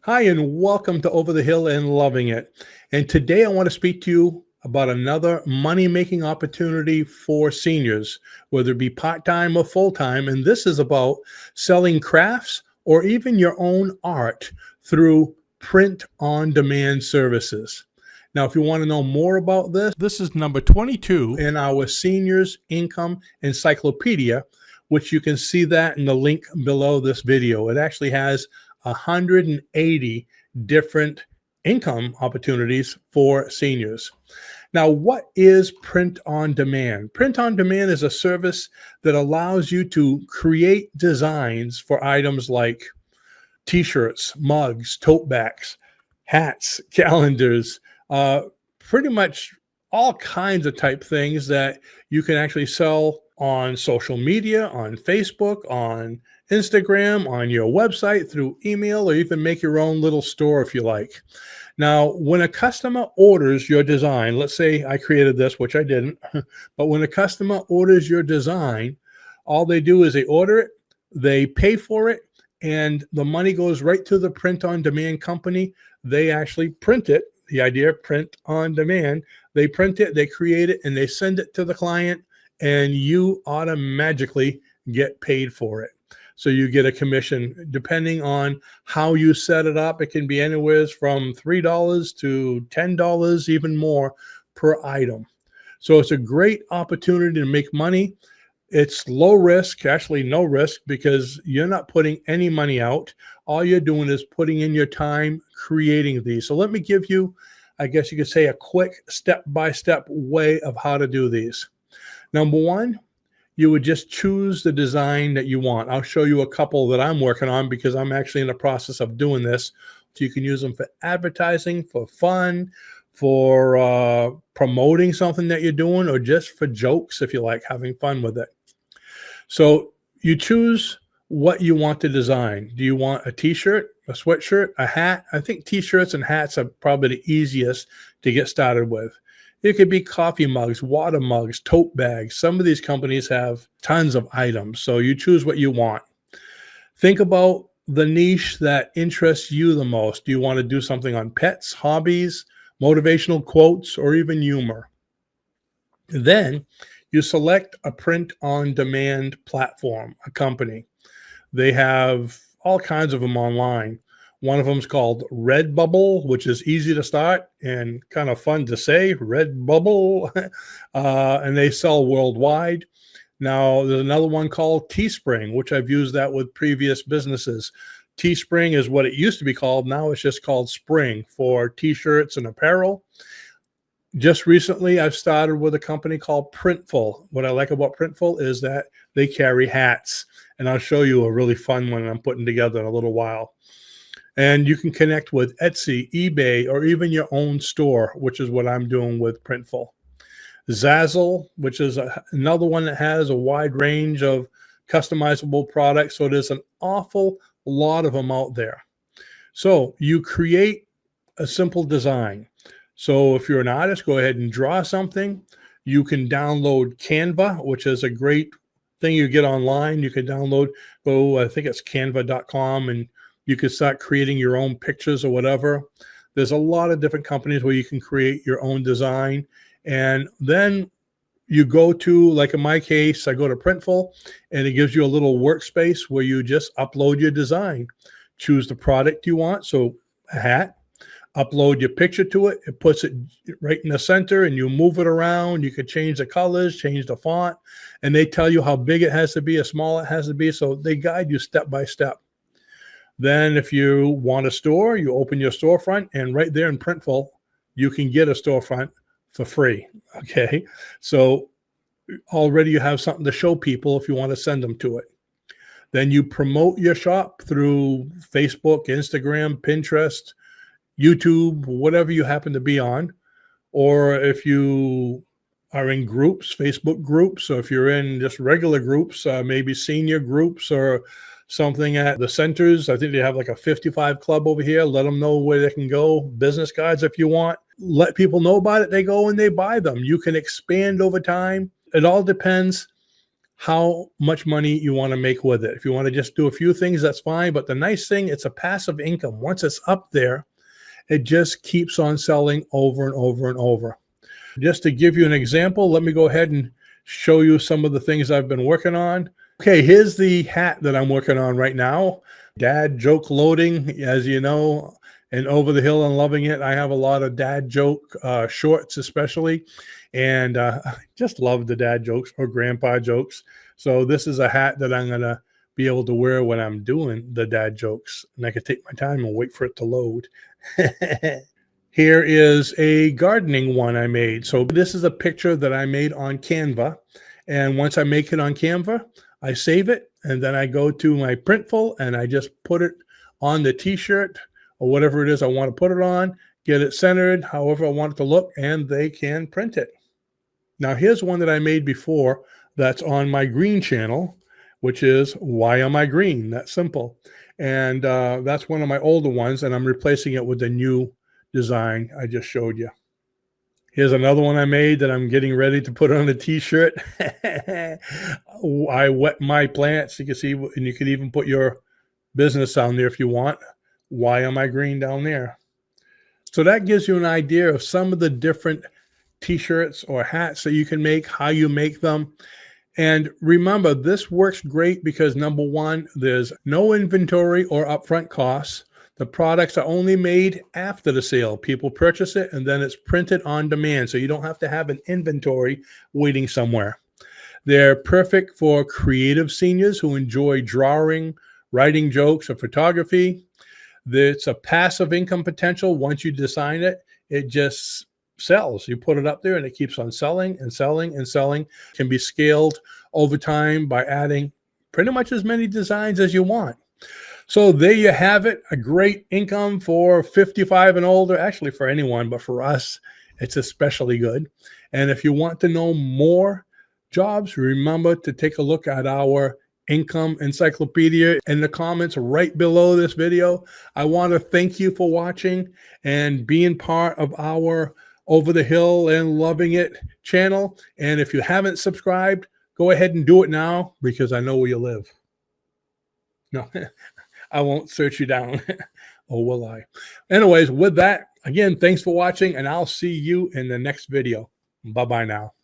Hi, and welcome to Over the Hill and Loving It. And today I want to speak to you about another money making opportunity for seniors, whether it be part time or full time. And this is about selling crafts or even your own art through print on demand services. Now, if you want to know more about this is number 22 in our Seniors Income Encyclopedia, which you can see that in the link below this video. It actually has 180 different income opportunities for seniors. Now, what is print on demand? Print on demand is a service that allows you to create designs for items like t-shirts, mugs, tote bags, hats, calendars, pretty much all kinds of type things that you can actually sell on social media, on Facebook, on Instagram, on your website, through email, or even make your own little store if you like. Now, when a customer orders your design, let's say I created this, which I didn't, but when a customer orders your design, all they do is they order it, they pay for it, and the money goes right to the print on demand company. They actually print it. The idea of print on demand, they print it, they create it, and they send it to the client, and you automatically get paid for it. So you get a commission depending on how you set it up. It can be anywhere from $3 to $10, even more per item. So it's a great opportunity to make money. It's low risk, actually no risk, because you're not putting any money out. All you're doing is putting in your time creating these. So let me give you, I guess you could say, a quick step-by-step way of how to do these. Number one, you would just choose the design that you want. I'll show you a couple that I'm working on because I'm actually in the process of doing this. So you can use them for advertising, for fun, for promoting something that you're doing, or just for jokes if you like having fun with it. So you choose what you want to design. Do you want a t-shirt, a sweatshirt, a hat? I think t-shirts and hats are probably the easiest to get started with. It could be coffee mugs, water mugs, tote bags. Some of these companies have tons of items, so you choose what you want. Think about the niche that interests you the most. Do you want to do something on pets, hobbies, motivational quotes, or even humor? Then you select a print-on-demand platform, a company. They have all kinds of them online. One of them is called Redbubble, which is easy to start and kind of fun to say, Redbubble, and they sell worldwide. Now, there's another one called Teespring, which I've used that with previous businesses. Teespring is what it used to be called. Now it's just called Spring for t-shirts and apparel. Just recently, I've started with a company called Printful. What I like about Printful is that they carry hats, and I'll show you a really fun one I'm putting together in a little while. And you can connect with Etsy, eBay, or even your own store, which is what I'm doing with Printful. Zazzle, which is another one that has a wide range of customizable products. So there's an awful lot of them out there. So you create a simple design. So if you're an artist, go ahead and draw something. You can download Canva, which is a great thing you get online. You can download, I think it's canva.com, and you can start creating your own pictures or whatever. There's a lot of different companies where you can create your own design. And then you go to, like in my case, I go to Printful, and it gives you a little workspace where you just upload your design. Choose the product you want. So a hat, upload your picture to it. It puts it right in the center, and you move it around. You could change the colors, change the font, and they tell you how big it has to be, how small it has to be. So they guide you step by step. Then if you want a store, you open your storefront, and right there in Printful, you can get a storefront for free. Okay. So already you have something to show people if you want to send them to it. Then you promote your shop through Facebook, Instagram, Pinterest, YouTube, whatever you happen to be on. Or if you are in groups, Facebook groups, or if you're in just regular groups, maybe senior groups or something at the centers. I think they have like a 55 club over here. Let them know where they can go. Business cards if you want. Let people know about it. They go and they buy them. You can expand over time. It all depends how much money you want to make with it. If you want to just do a few things, that's fine. But the nice thing, it's a passive income. Once it's up there, it just keeps on selling over and over and over. Just to give you an example, let me go ahead and show you some of the things I've been working on. Okay, here's the hat that I'm working on right now. Dad joke loading, as you know, and Over the Hill and Loving It. I have a lot of dad joke shorts, especially, and I just love the dad jokes or grandpa jokes. So this is a hat that I'm gonna be able to wear when I'm doing the dad jokes, and I can take my time and wait for it to load. Here is a gardening one I made. So this is a picture that I made on Canva. And once I make it on Canva, I save it. And then I go to my Printful and I just put it on the t-shirt or whatever it is I want to put it on, get it centered, however I want it to look, and they can print it. Now here's one that I made before that's on my green channel, which is Why Am I Green? That's simple. And that's one of my older ones, and I'm replacing it with the new design I just showed you. Here's another one I made that I'm getting ready to put on a t-shirt. I wet my plants. You can see, and you can even put your business down there if you want. Why am I green down there? So that gives you an idea of some of the different t-shirts or hats that you can make, how you make them. And remember, this works great because number one, there's no inventory or upfront costs. The products are only made after the sale. People purchase it and then it's printed on demand. So you don't have to have an inventory waiting somewhere. They're perfect for creative seniors who enjoy drawing, writing jokes, or photography. It's a passive income potential. Once you design it, it just sells. You put it up there and it keeps on selling and selling and selling. It can be scaled over time by adding pretty much as many designs as you want. So there you have it, a great income for 55 and older, actually for anyone, but for us, it's especially good. And if you want to know more jobs, remember to take a look at our income encyclopedia in the comments right below this video. I want to thank you for watching and being part of our Over the Hill and Loving It channel. And if you haven't subscribed, go ahead and do it now because I know where you live. No. I won't search you down. Or will I? Anyways, with that, again, thanks for watching, and I'll see you in the next video. Bye-bye now.